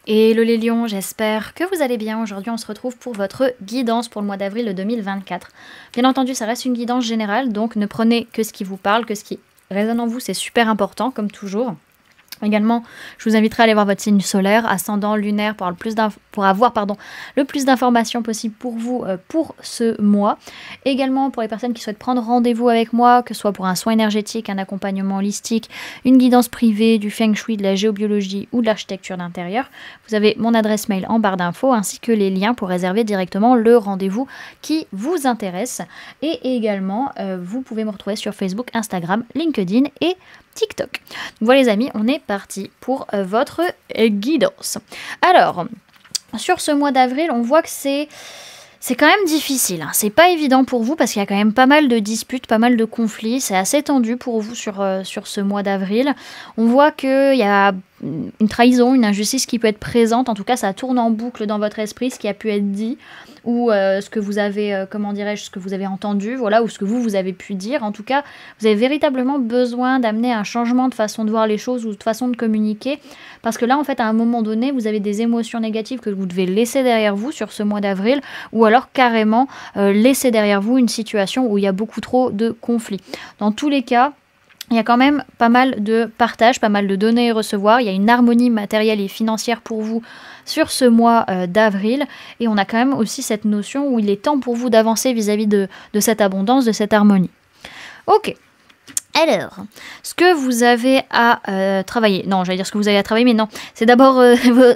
Hello les lions, j'espère que vous allez bien. Aujourd'hui on se retrouve pour votre guidance pour le mois d'avril 2024. Bien entendu ça reste une guidance générale, donc ne prenez que ce qui vous parle, que ce qui résonne en vous, c'est super important comme toujours. Également, je vous inviterai à aller voir votre signe solaire, ascendant, lunaire, pour avoir le plus d'informations possible pour vous pour ce mois. Également, pour les personnes qui souhaitent prendre rendez-vous avec moi, que ce soit pour un soin énergétique, un accompagnement holistique, une guidance privée, du feng shui, de la géobiologie ou de l'architecture d'intérieur, vous avez mon adresse mail en barre d'infos ainsi que les liens pour réserver directement le rendez-vous qui vous intéresse. Et également, vous pouvez me retrouver sur Facebook, Instagram, LinkedIn et TikTok. Voilà les amis, on est parti pour votre guidance. Alors, sur ce mois d'avril, on voit que c'est quand même difficile. Hein. C'est pas évident pour vous parce qu'il y a quand même pas mal de disputes, pas mal de conflits. C'est assez tendu pour vous sur ce mois d'avril. On voit qu'il y a une trahison, une injustice qui peut être présente. En tout cas, ça tourne en boucle dans votre esprit, ce qui a pu être dit ou ce que vous avez, ce que vous avez entendu, voilà, ou ce que vous avez pu dire. En tout cas, vous avez véritablement besoin d'amener un changement de façon de voir les choses ou de façon de communiquer. Parce que là, en fait, à un moment donné, vous avez des émotions négatives que vous devez laisser derrière vous sur ce mois d'avril, ou alors carrément laisser derrière vous une situation où il y a beaucoup trop de conflits. Dans tous les cas, il y a quand même pas mal de partage, pas mal de donner et recevoir. Il y a une harmonie matérielle et financière pour vous sur ce mois d'avril. Et on a quand même aussi cette notion où il est temps pour vous d'avancer vis-à-vis de cette abondance, de cette harmonie. Ok. Alors, ce que vous avez à travailler, non, j'allais dire ce que vous avez à travailler, mais non, c'est d'abord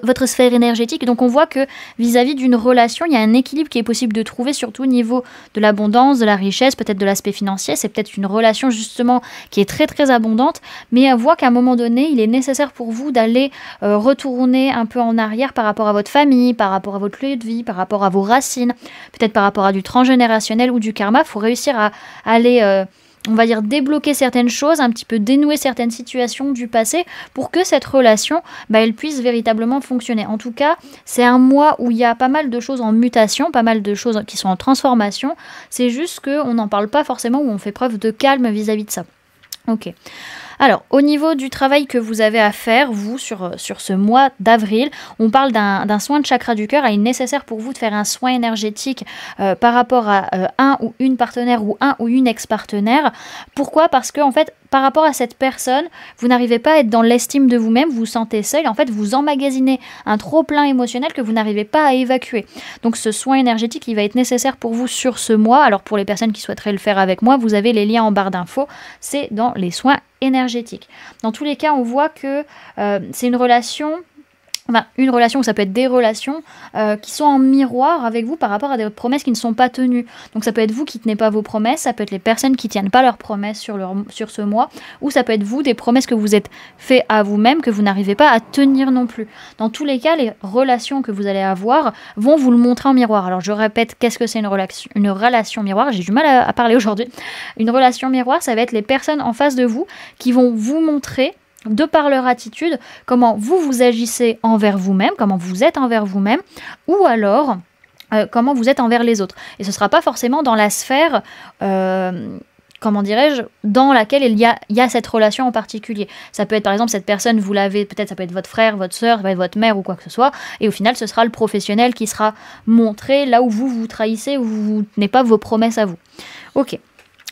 votre sphère énergétique. Donc on voit que vis-à-vis d'une relation, il y a un équilibre qui est possible de trouver, surtout au niveau de l'abondance, de la richesse, peut-être de l'aspect financier. C'est peut-être une relation justement qui est très très abondante, mais on voit qu'à un moment donné, il est nécessaire pour vous d'aller retourner un peu en arrière par rapport à votre famille, par rapport à votre lieu de vie, par rapport à vos racines, peut-être par rapport à du transgénérationnel ou du karma. Il faut réussir à aller on va dire débloquer certaines choses, un petit peu dénouer certaines situations du passé pour que cette relation, elle puisse véritablement fonctionner. En tout cas, c'est un mois où il y a pas mal de choses en mutation, pas mal de choses qui sont en transformation. C'est juste qu'on n'en parle pas forcément, où on fait preuve de calme vis-à-vis de ça. Ok. Alors, au niveau du travail que vous avez à faire, vous, sur ce mois d'avril, on parle d'un soin de chakra du cœur. Il est nécessaire pour vous de faire un soin énergétique par rapport à un ou une partenaire ou un ou une ex-partenaire. Pourquoi? Parce que, en fait, par rapport à cette personne, vous n'arrivez pas à être dans l'estime de vous-même, vous vous sentez seul. En fait, vous emmagasinez un trop-plein émotionnel que vous n'arrivez pas à évacuer. Donc, ce soin énergétique, il va être nécessaire pour vous sur ce mois. Alors, pour les personnes qui souhaiteraient le faire avec moi, vous avez les liens en barre d'infos. C'est dans les soins énergétique. Dans tous les cas, on voit que c'est une relation où ça peut être des relations qui sont en miroir avec vous par rapport à des promesses qui ne sont pas tenues. Donc ça peut être vous qui ne tenez pas vos promesses, ça peut être les personnes qui ne tiennent pas leurs promesses sur ce mois, ou ça peut être vous, des promesses que vous êtes fait à vous-même, que vous n'arrivez pas à tenir non plus. Dans tous les cas, les relations que vous allez avoir vont vous le montrer en miroir. Alors je répète, qu'est-ce que c'est une relation miroir? J'ai du mal à parler aujourd'hui. Une relation miroir, ça va être les personnes en face de vous qui vont vous montrer, de par leur attitude, comment vous agissez envers vous-même, comment vous êtes envers vous-même, ou alors comment vous êtes envers les autres. Et ce ne sera pas forcément dans la sphère, comment dirais-je, dans laquelle il y a cette relation en particulier. Ça peut être par exemple cette personne, vous l'avez, peut-être ça peut être votre frère, votre soeur, ça peut être votre mère ou quoi que ce soit, et au final ce sera le professionnel qui sera montré là où vous trahissez, où vous ne tenez pas vos promesses à vous. Ok.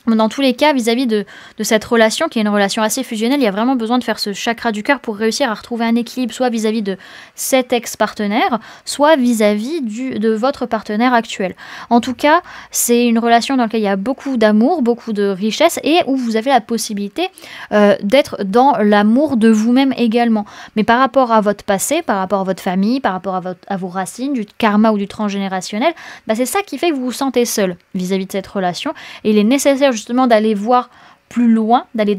Dans tous les cas, vis-à-vis de cette relation, qui est une relation assez fusionnelle, il y a vraiment besoin de faire ce chakra du cœur pour réussir à retrouver un équilibre, soit vis-à-vis de cet ex-partenaire, soit vis-à-vis de votre partenaire actuel. En tout cas, c'est une relation dans laquelle il y a beaucoup d'amour, beaucoup de richesse, et où vous avez la possibilité d'être dans l'amour de vous-même également. Mais par rapport à votre passé, par rapport à votre famille, par rapport à vos racines, du karma ou du transgénérationnel, c'est ça qui fait que vous vous sentez seul vis-à-vis de cette relation. Et il est nécessaire justement d'aller voir plus loin, d'aller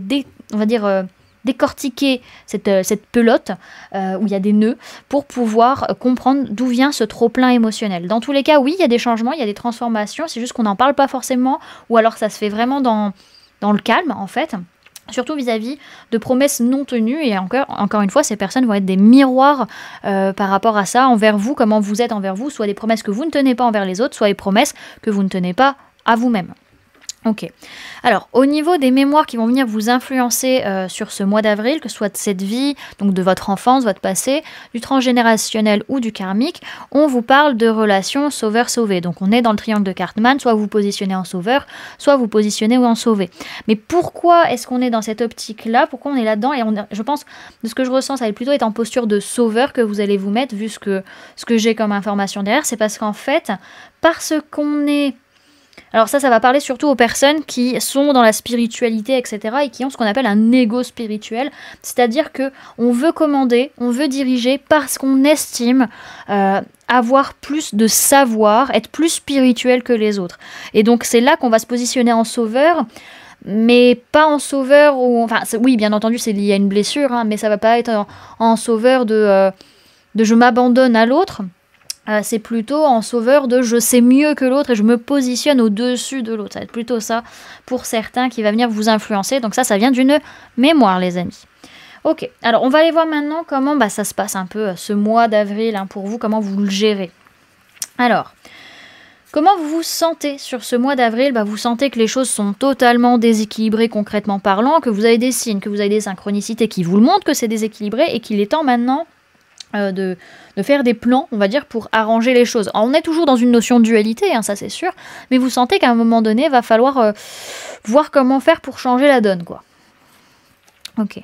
décortiquer cette pelote où il y a des nœuds pour pouvoir comprendre d'où vient ce trop-plein émotionnel. Dans tous les cas, oui, il y a des changements, il y a des transformations, c'est juste qu'on n'en parle pas forcément, ou alors ça se fait vraiment dans le calme en fait. Surtout vis-à-vis de promesses non tenues, et encore une fois, ces personnes vont être des miroirs par rapport à ça, envers vous, comment vous êtes envers vous, soit des promesses que vous ne tenez pas envers les autres, soit des promesses que vous ne tenez pas à vous-même. Ok. Alors, au niveau des mémoires qui vont venir vous influencer sur ce mois d'avril, que ce soit de cette vie, donc de votre enfance, votre passé, du transgénérationnel ou du karmique, on vous parle de relations sauveur-sauvé. Donc, on est dans le triangle de Cartman, soit vous positionnez en sauveur, soit vous positionnez en sauvé. Mais pourquoi est-ce qu'on est dans cette optique-là? Pourquoi on est là-dedans? Et je pense, de ce que je ressens, ça va plutôt être en posture de sauveur que vous allez vous mettre, vu ce que j'ai comme information derrière. C'est parce qu'en fait, parce qu'on est... Alors ça va parler surtout aux personnes qui sont dans la spiritualité, etc. et qui ont ce qu'on appelle un ego spirituel. C'est-à-dire que on veut commander, on veut diriger parce qu'on estime avoir plus de savoir, être plus spirituel que les autres. Et donc c'est là qu'on va se positionner en sauveur, mais pas en sauveur où... Enfin, oui, bien entendu, c'est lié à une blessure, hein, mais ça va pas être en sauveur de je m'abandonne à l'autre. C'est plutôt en sauveur de je sais mieux que l'autre et je me positionne au-dessus de l'autre. Ça va être plutôt ça pour certains qui va venir vous influencer. Donc ça vient d'une mémoire, les amis. Ok, alors on va aller voir maintenant comment ça se passe un peu ce mois d'avril hein, pour vous, comment vous le gérez. Alors, comment vous vous sentez sur ce mois d'avril? Vous sentez que les choses sont totalement déséquilibrées concrètement parlant, que vous avez des signes, que vous avez des synchronicités qui vous le montrent que c'est déséquilibré et qu'il est temps maintenant de faire des plans, on va dire, pour arranger les choses. Alors, on est toujours dans une notion de dualité, hein, ça c'est sûr, mais vous sentez qu'à un moment donné, il va falloir voir comment faire pour changer la donne, quoi. Ok.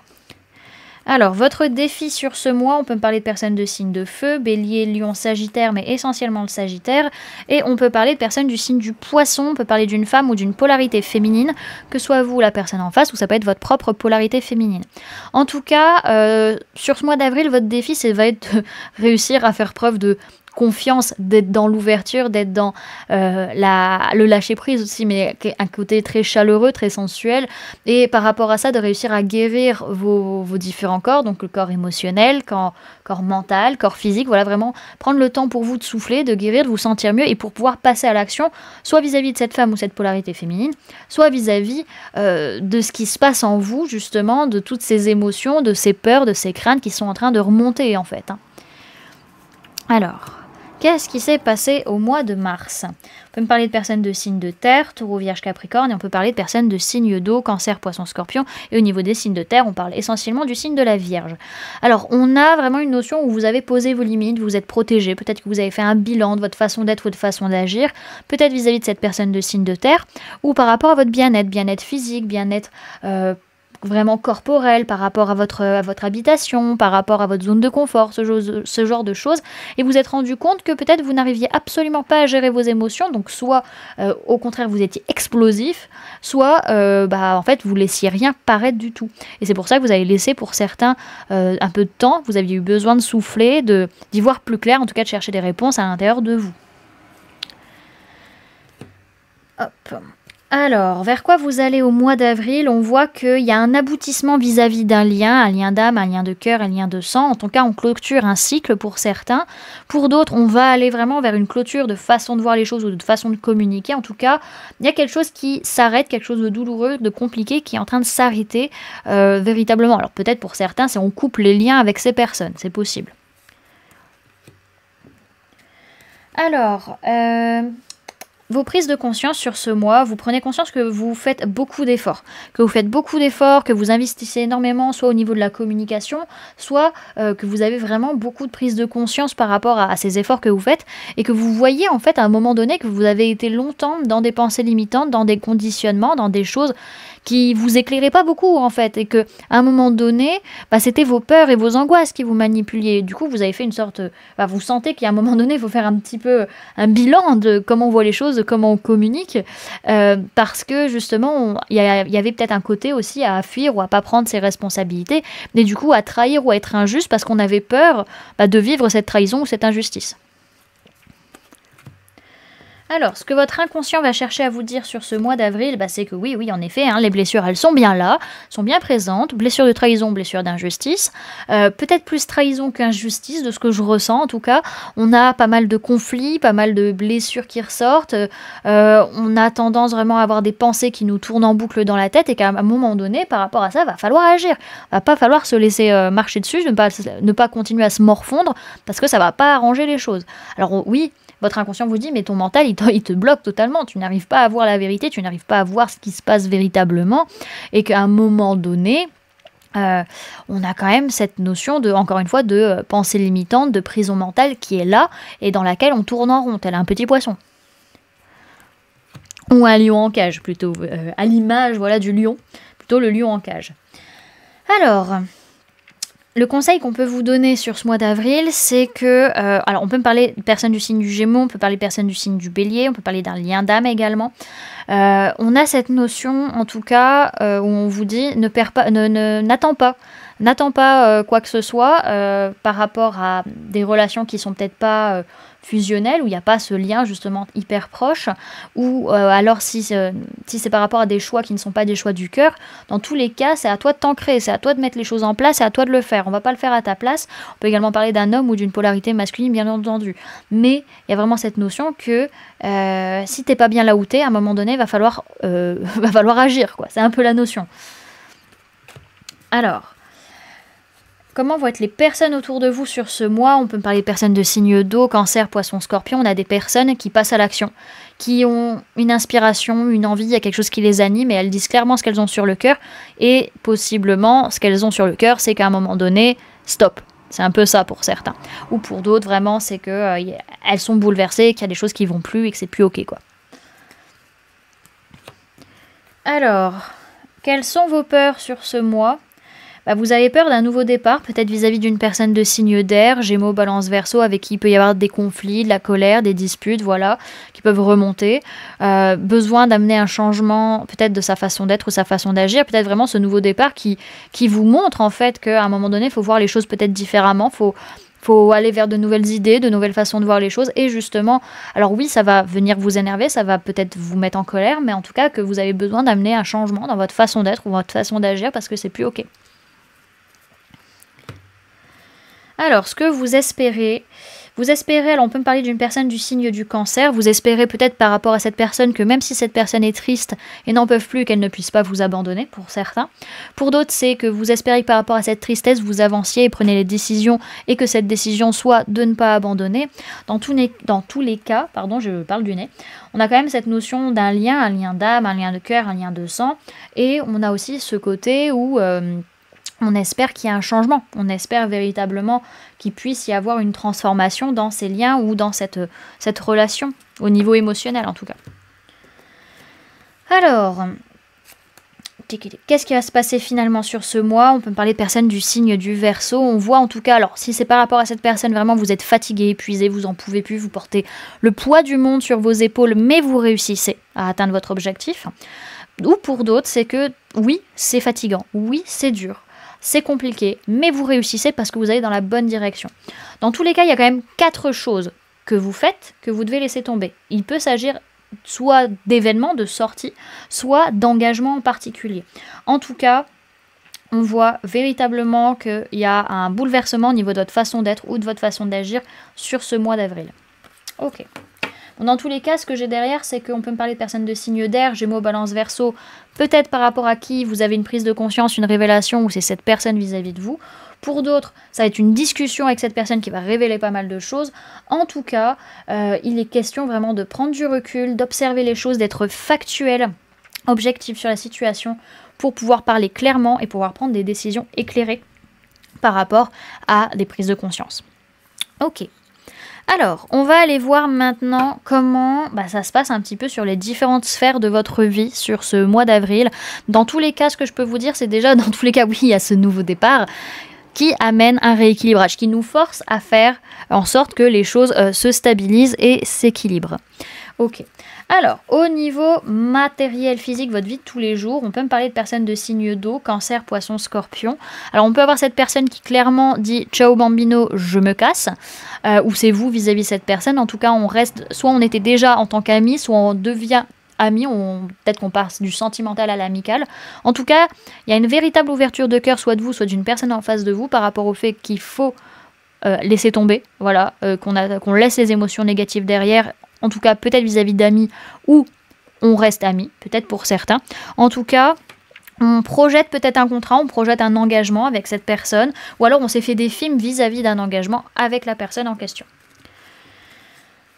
Alors, votre défi sur ce mois, on peut parler de personnes de signe de feu, bélier, lion, sagittaire, mais essentiellement le sagittaire. Et on peut parler de personnes du signe du poisson, on peut parler d'une femme ou d'une polarité féminine, que soit vous la personne en face, ou ça peut être votre propre polarité féminine. En tout cas, sur ce mois d'avril, votre défi, ça va être de réussir à faire preuve de confiance, d'être dans l'ouverture, d'être dans le lâcher-prise aussi, mais un côté très chaleureux, très sensuel, et par rapport à ça, de réussir à guérir vos différents corps, donc le corps émotionnel, corps mental, corps physique, voilà, vraiment prendre le temps pour vous de souffler, de guérir, de vous sentir mieux, et pour pouvoir passer à l'action, soit vis-à-vis de cette femme ou cette polarité féminine, soit vis-à-vis de ce qui se passe en vous, justement, de toutes ces émotions, de ces peurs, de ces craintes qui sont en train de remonter, en fait. Hein. Alors... qu'est-ce qui s'est passé au mois de mars? On peut me parler de personnes de signes de terre, taureau, vierge, capricorne, et on peut parler de personnes de signes d'eau, cancer, poisson, scorpion. Et au niveau des signes de terre, on parle essentiellement du signe de la vierge. Alors, on a vraiment une notion où vous avez posé vos limites, vous êtes protégé. Peut-être que vous avez fait un bilan de votre façon d'être, votre façon d'agir. Peut-être vis-à-vis de cette personne de signe de terre, ou par rapport à votre bien-être physique, bien-être... vraiment corporel, par rapport à votre habitation, par rapport à votre zone de confort, ce genre de choses, et vous êtes rendu compte que peut-être vous n'arriviez absolument pas à gérer vos émotions, donc soit au contraire vous étiez explosif, soit en fait vous laissiez rien paraître du tout. Et c'est pour ça que vous avez laissé pour certains un peu de temps, vous aviez eu besoin de souffler, d'y voir plus clair, en tout cas de chercher des réponses à l'intérieur de vous. Hop. Alors, vers quoi vous allez au mois d'avril? On voit qu'il y a un aboutissement vis-à-vis d'un lien, un lien d'âme, un lien de cœur, un lien de sang. En tout cas, on clôture un cycle pour certains. Pour d'autres, on va aller vraiment vers une clôture de façon de voir les choses ou de façon de communiquer. En tout cas, il y a quelque chose qui s'arrête, quelque chose de douloureux, de compliqué qui est en train de s'arrêter véritablement. Alors peut-être pour certains, c'est on coupe les liens avec ces personnes, c'est possible. Alors... vos prises de conscience sur ce mois, vous prenez conscience que vous faites beaucoup d'efforts, que vous investissez énormément, soit au niveau de la communication, soit que vous avez vraiment beaucoup de prises de conscience par rapport à ces efforts que vous faites, et que vous voyez en fait à un moment donné que vous avez été longtemps dans des pensées limitantes, dans des conditionnements, dans des choses qui vous éclairaient pas beaucoup en fait, et que à un moment donné, c'était vos peurs et vos angoisses qui vous manipuliez. Du coup, vous avez fait une sorte, vous sentez qu'à un moment donné, il faut faire un petit peu un bilan de comment on voit les choses, de comment on communique, parce que justement, il y avait peut-être un côté aussi à fuir ou à pas prendre ses responsabilités, et du coup à trahir ou à être injuste parce qu'on avait peur de vivre cette trahison ou cette injustice. Alors, ce que votre inconscient va chercher à vous dire sur ce mois d'avril, c'est que oui, en effet, les blessures, elles sont bien là, sont bien présentes. Blessures de trahison, blessures d'injustice. Peut-être plus trahison qu'injustice, de ce que je ressens en tout cas. On a pas mal de conflits, pas mal de blessures qui ressortent. On a tendance vraiment à avoir des pensées qui nous tournent en boucle dans la tête, et qu'à un moment donné, par rapport à ça, va falloir agir. Va pas falloir se laisser marcher dessus, ne pas continuer à se morfondre, parce que ça va pas arranger les choses. Alors oui, Votre inconscient vous dit, mais ton mental, il te bloque totalement. Tu n'arrives pas à voir la vérité, tu n'arrives pas à voir ce qui se passe véritablement. Et qu'à un moment donné, on a quand même cette notion de, encore une fois, de pensée limitante, de prison mentale qui est là et dans laquelle on tourne en rond, tel un petit poisson. Ou un lion en cage, plutôt, à l'image voilà, du lion, plutôt le lion en cage. Alors, le conseil qu'on peut vous donner sur ce mois d'avril, c'est que... alors, on peut me parler de personnes du signe du Gémeaux, on peut parler de personnes du signe du Bélier, on peut parler d'un lien d'âme également. On a cette notion, en tout cas, où on vous dit, n'attends pas quoi que ce soit par rapport à des relations qui sont peut-être pas fusionnelles, où il n'y a pas ce lien justement hyper proche, ou alors si c'est par rapport à des choix qui ne sont pas des choix du cœur, dans tous les cas, c'est à toi de t'ancrer, c'est à toi de mettre les choses en place, c'est à toi de le faire. On va pas le faire à ta place. On peut également parler d'un homme ou d'une polarité masculine, bien entendu. Mais il y a vraiment cette notion que si t'es pas bien là où t'es, à un moment donné, va falloir agir, quoi. C'est un peu la notion. Alors, comment vont être les personnes autour de vous sur ce mois? On peut me parler de personnes de signe d'eau, cancer, poisson, scorpion. On a des personnes qui passent à l'action, qui ont une inspiration, une envie, il y a quelque chose qui les anime et elles disent clairement ce qu'elles ont sur le cœur. Et possiblement, ce qu'elles ont sur le cœur, c'est qu'à un moment donné, stop. C'est un peu ça pour certains. Ou pour d'autres, vraiment, c'est que elles sont bouleversées, qu'il y a des choses qui vont plus et que c'est plus ok, quoi. Alors, quelles sont vos peurs sur ce mois? Vous avez peur d'un nouveau départ, peut-être vis-à-vis d'une personne de signe d'air, Gémeaux, Balance, Verseau, avec qui il peut y avoir des conflits, de la colère, des disputes, voilà, qui peuvent remonter. Besoin d'amener un changement, peut-être de sa façon d'être ou sa façon d'agir, peut-être vraiment ce nouveau départ qui vous montre en fait qu'à un moment donné, il faut voir les choses peut-être différemment, faut aller vers de nouvelles idées, de nouvelles façons de voir les choses. Et justement, alors oui, ça va venir vous énerver, ça va peut-être vous mettre en colère, mais en tout cas que vous avez besoin d'amener un changement dans votre façon d'être ou votre façon d'agir parce que c'est plus ok. Alors, ce que vous espérez, alors on peut me parler d'une personne du signe du cancer, vous espérez peut-être par rapport à cette personne que même si cette personne est triste et n'en peut plus, qu'elle ne puisse pas vous abandonner, pour certains. Pour d'autres, c'est que vous espérez que par rapport à cette tristesse, vous avanciez et prenez les décisions et que cette décision soit de ne pas abandonner. Dans tous les cas, je parle du nez, on a quand même cette notion d'un lien, un lien d'âme, un lien de cœur, un lien de sang, et on a aussi ce côté où... on espère qu'il y a un changement, on espère véritablement qu'il puisse y avoir une transformation dans ces liens ou dans cette relation, au niveau émotionnel en tout cas. Alors, qu'est-ce qui va se passer finalement sur ce mois? On peut me parler de personnes du signe du Verseau, on voit en tout cas, alors si c'est par rapport à cette personne, vraiment vous êtes fatigué, épuisé, vous en pouvez plus, vous portez le poids du monde sur vos épaules, mais vous réussissez à atteindre votre objectif. Ou pour d'autres, c'est que oui, c'est fatigant, oui, c'est dur. C'est compliqué, mais vous réussissez parce que vous allez dans la bonne direction. Dans tous les cas, il y a quand même 4 choses que vous faites, que vous devez laisser tomber. Il peut s'agir soit d'événements, de sorties, soit d'engagements en particulier. En tout cas, on voit véritablement qu'il y a un bouleversement au niveau de votre façon d'être ou de votre façon d'agir sur ce mois d'avril. Ok. Dans tous les cas, ce que j'ai derrière, c'est qu'on peut me parler de personnes de signe d'air, Gémeaux, Balance, Verseau, peut-être par rapport à qui vous avez une prise de conscience, une révélation, ou c'est cette personne vis-à-vis de vous. Pour d'autres, ça va être une discussion avec cette personne qui va révéler pas mal de choses. En tout cas, il est question vraiment de prendre du recul, d'observer les choses, d'être factuel, objectif sur la situation, pour pouvoir parler clairement et pouvoir prendre des décisions éclairées par rapport à des prises de conscience. Ok. Alors, on va aller voir maintenant comment ça se passe un petit peu sur les différentes sphères de votre vie sur ce mois d'avril. Dans tous les cas, ce que je peux vous dire, c'est déjà, dans tous les cas, oui, il y a ce nouveau départ qui amène un rééquilibrage, qui nous force à faire en sorte que les choses se stabilisent et s'équilibrent. Ok. Alors, au niveau matériel, physique, votre vie de tous les jours, on peut me parler de personnes de signe d'eau, cancer, poisson, scorpion. Alors, on peut avoir cette personne qui clairement dit « Ciao bambino, je me casse », ou c'est vous vis-à-vis de cette personne. En tout cas, on reste, soit on était déjà en tant qu'amis, soit on devient amis, peut-être qu'on passe du sentimental à l'amical. En tout cas, il y a une véritable ouverture de cœur, soit de vous, soit d'une personne en face de vous, par rapport au fait qu'il faut laisser tomber, voilà, qu'on laisse les émotions négatives derrière. En tout cas, peut-être vis-à-vis d'amis, ou on reste amis, peut-être pour certains. En tout cas, on projette peut-être un contrat, on projette un engagement avec cette personne, ou alors on s'est fait des films vis-à-vis d'un engagement avec la personne en question.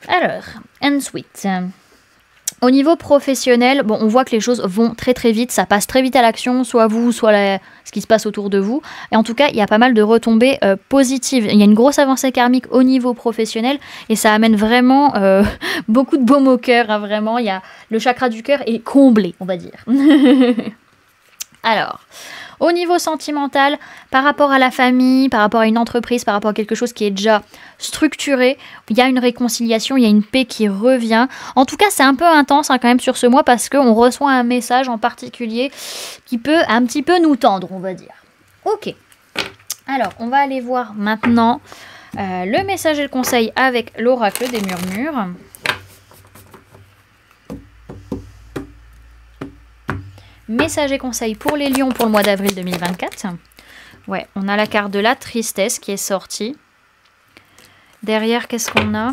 Alors, ensuite, au niveau professionnel, bon, on voit que les choses vont très très vite, ça passe très vite à l'action, soit vous, soit ce qui se passe autour de vous. Et en tout cas, il y a pas mal de retombées positives. Il y a une grosse avancée karmique au niveau professionnel et ça amène vraiment beaucoup de baume au cœur. Hein, vraiment, le chakra du cœur est comblé, on va dire. Alors, au niveau sentimental, par rapport à la famille, par rapport à une entreprise, par rapport à quelque chose qui est déjà structuré, il y a une réconciliation, il y a une paix qui revient. En tout cas, c'est un peu intense hein, quand même sur ce mois parce qu'on reçoit un message en particulier qui peut un petit peu nous tendre, on va dire. Ok. Alors, on va aller voir maintenant le message et le conseil avec l'oracle des murmures. Message et conseil pour les lions pour le mois d'avril 2024. Ouais, on a la carte de la tristesse qui est sortie. Derrière, qu'est-ce qu'on a?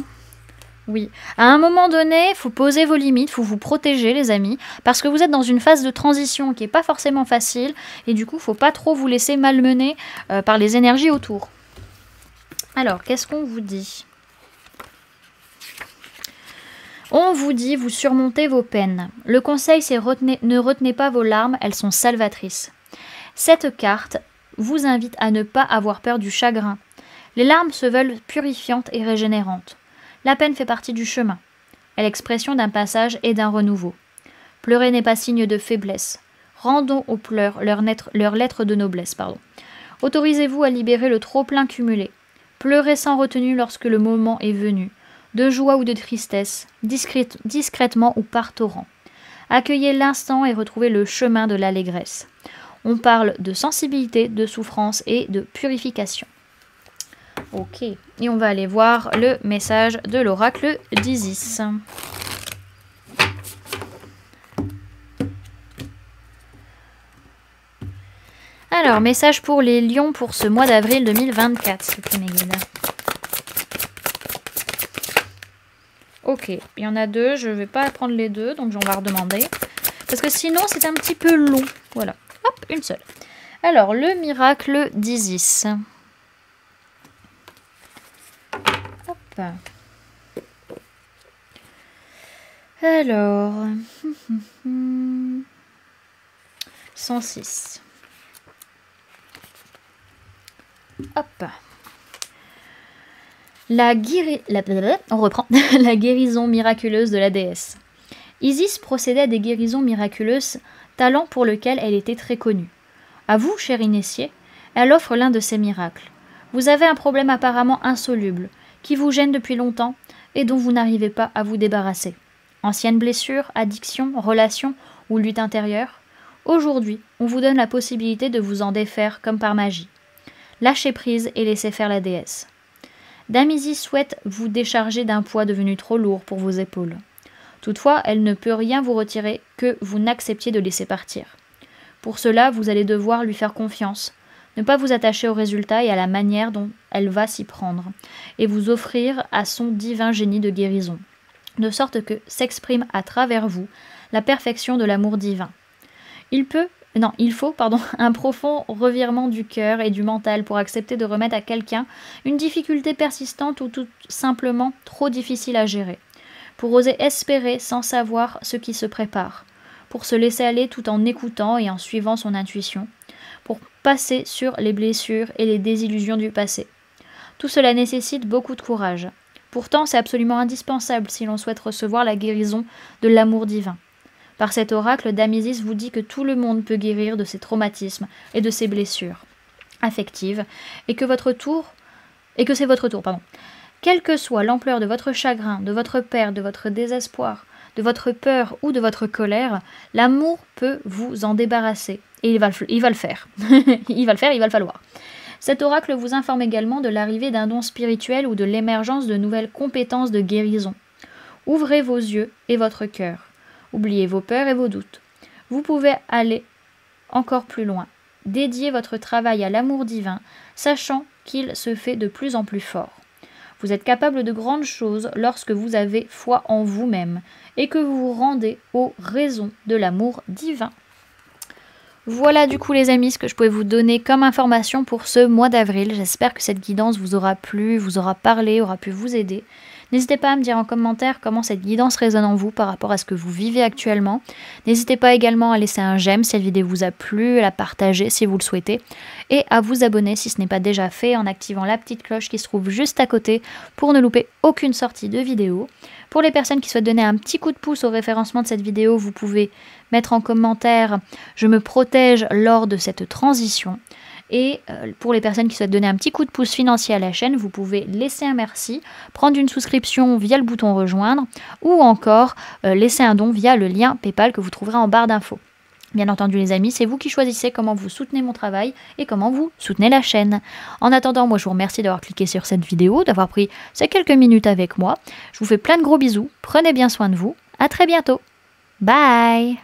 Oui, à un moment donné, il faut poser vos limites, il faut vous protéger les amis, parce que vous êtes dans une phase de transition qui n'est pas forcément facile, et du coup, il ne faut pas trop vous laisser malmener par les énergies autour. Alors, qu'est-ce qu'on vous dit? On vous dit, vous surmontez vos peines. Le conseil, c'est ne retenez pas vos larmes, elles sont salvatrices. Cette carte vous invite à ne pas avoir peur du chagrin. Les larmes se veulent purifiantes et régénérantes. La peine fait partie du chemin. Elle est l'expression d'un passage et d'un renouveau. Pleurer n'est pas signe de faiblesse. Rendons aux pleurs leur lettre de noblesse. Autorisez-vous à libérer le trop-plein cumulé. Pleurez sans retenue lorsque le moment est venu. De joie ou de tristesse, discrètement ou par torrent. Accueillez l'instant et retrouvez le chemin de l'allégresse. On parle de sensibilité, de souffrance et de purification. Ok, et on va aller voir le message de l'oracle d'Isis. Alors, message pour les lions pour ce mois d'avril 2024, s'il vous plaît, mes guides. Ok, il y en a deux, je ne vais pas prendre les deux, donc on va redemander. Parce que sinon, c'est un petit peu long. Voilà, hop, une seule. Alors, le miracle d'Isis. Hop. Alors, 106. Hop. On reprend. La guérison miraculeuse de la déesse. Isis procédait à des guérisons miraculeuses, talent pour lequel elle était très connue. À vous, cher initié, elle offre l'un de ces miracles. Vous avez un problème apparemment insoluble, qui vous gêne depuis longtemps et dont vous n'arrivez pas à vous débarrasser. Ancienne blessure, addiction, relation ou lutte intérieure. Aujourd'hui, on vous donne la possibilité de vous en défaire comme par magie. Lâchez prise et laissez faire la déesse. Dame Isis souhaite vous décharger d'un poids devenu trop lourd pour vos épaules. Toutefois, elle ne peut rien vous retirer que vous n'acceptiez de laisser partir. Pour cela, vous allez devoir lui faire confiance, ne pas vous attacher au résultat et à la manière dont elle va s'y prendre, et vous offrir à son divin génie de guérison, de sorte que s'exprime à travers vous la perfection de l'amour divin. Il faut un profond revirement du cœur et du mental pour accepter de remettre à quelqu'un une difficulté persistante ou tout simplement trop difficile à gérer, pour oser espérer sans savoir ce qui se prépare, pour se laisser aller tout en écoutant et en suivant son intuition, pour passer sur les blessures et les désillusions du passé. Tout cela nécessite beaucoup de courage. Pourtant, c'est absolument indispensable si l'on souhaite recevoir la guérison de l'amour divin. Par cet oracle, Dame Isis vous dit que tout le monde peut guérir de ses traumatismes et de ses blessures affectives, et que c'est votre tour. Quelle que soit l'ampleur de votre chagrin, de votre perte, de votre désespoir, de votre peur ou de votre colère, l'amour peut vous en débarrasser. Et il va le faire. il va le falloir. Cet oracle vous informe également de l'arrivée d'un don spirituel ou de l'émergence de nouvelles compétences de guérison. Ouvrez vos yeux et votre cœur. Oubliez vos peurs et vos doutes. Vous pouvez aller encore plus loin. Dédiez votre travail à l'amour divin, sachant qu'il se fait de plus en plus fort. Vous êtes capable de grandes choses lorsque vous avez foi en vous-même et que vous vous rendez aux raisons de l'amour divin. Voilà du coup les amis ce que je pouvais vous donner comme information pour ce mois d'avril. J'espère que cette guidance vous aura plu, vous aura parlé, aura pu vous aider. N'hésitez pas à me dire en commentaire comment cette guidance résonne en vous par rapport à ce que vous vivez actuellement. N'hésitez pas également à laisser un j'aime si cette vidéo vous a plu, à la partager si vous le souhaitez et à vous abonner si ce n'est pas déjà fait en activant la petite cloche qui se trouve juste à côté pour ne louper aucune sortie de vidéo. Pour les personnes qui souhaitent donner un petit coup de pouce au référencement de cette vidéo, vous pouvez mettre en commentaire « Je me protège lors de cette transition ». Et pour les personnes qui souhaitent donner un petit coup de pouce financier à la chaîne, vous pouvez laisser un merci, prendre une souscription via le bouton rejoindre ou encore laisser un don via le lien PayPal que vous trouverez en barre d'infos. Bien entendu les amis, c'est vous qui choisissez comment vous soutenez mon travail et comment vous soutenez la chaîne. En attendant, moi je vous remercie d'avoir cliqué sur cette vidéo, d'avoir pris ces quelques minutes avec moi. Je vous fais plein de gros bisous, prenez bien soin de vous, à très bientôt. Bye!